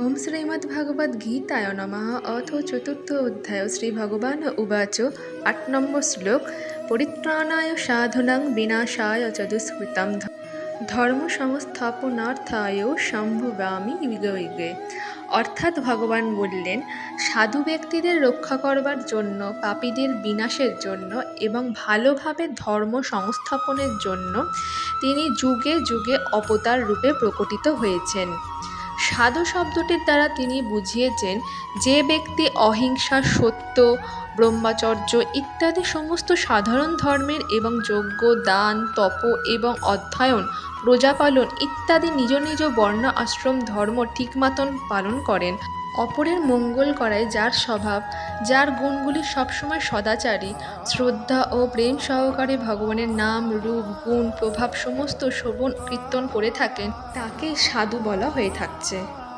ओम श्रीमद्भगवद्गीताय नमः। अथ चतुर्थोऽध्याय। श्रीभगवान् उवाच। 8 নম্বর শ্লোক। পরিত্রাণায় সাধনাং বিনাশায় চ দুষ্কৃতম ধর্ম সংস্থাপনার্থায় সম্ভবামি যুগে যুগে। অর্থাৎ ভগবান বললেন, সাধু ব্যক্তিদের রক্ষা করবার জন্য, পাপীদের বিনাশের জন্য এবং ভালোভাবে ধর্ম সংস্থাপনের জন্য তিনি যুগে যুগে অবতার রূপে প্রকটিত হয়েছেন। সাধু শব্দটির দ্বারা তিনি বুঝিয়েছেন, যে ব্যক্তি অহিংসা, সত্য, ব্রহ্মচর্য ইত্যাদি সমস্ত সাধারণ ধর্মের এবং যজ্ঞ, দান, তপ এবং অধ্যয়ন, প্রজাপালন ইত্যাদি নিজ নিজ বর্ণ আশ্রম ধর্ম ঠিক মতন পালন করেন, অপরের মঙ্গল করায় যার স্বভাব, যার গুণগুলি সবসময় সদাচারী, শ্রদ্ধা ও প্রেম সহকারে ভগবানের নাম, রূপ, গুণ, প্রভাব সমস্ত শ্রবণ কীর্তন করে থাকেন, তাকে সাধু বলা হয়ে থাকছে।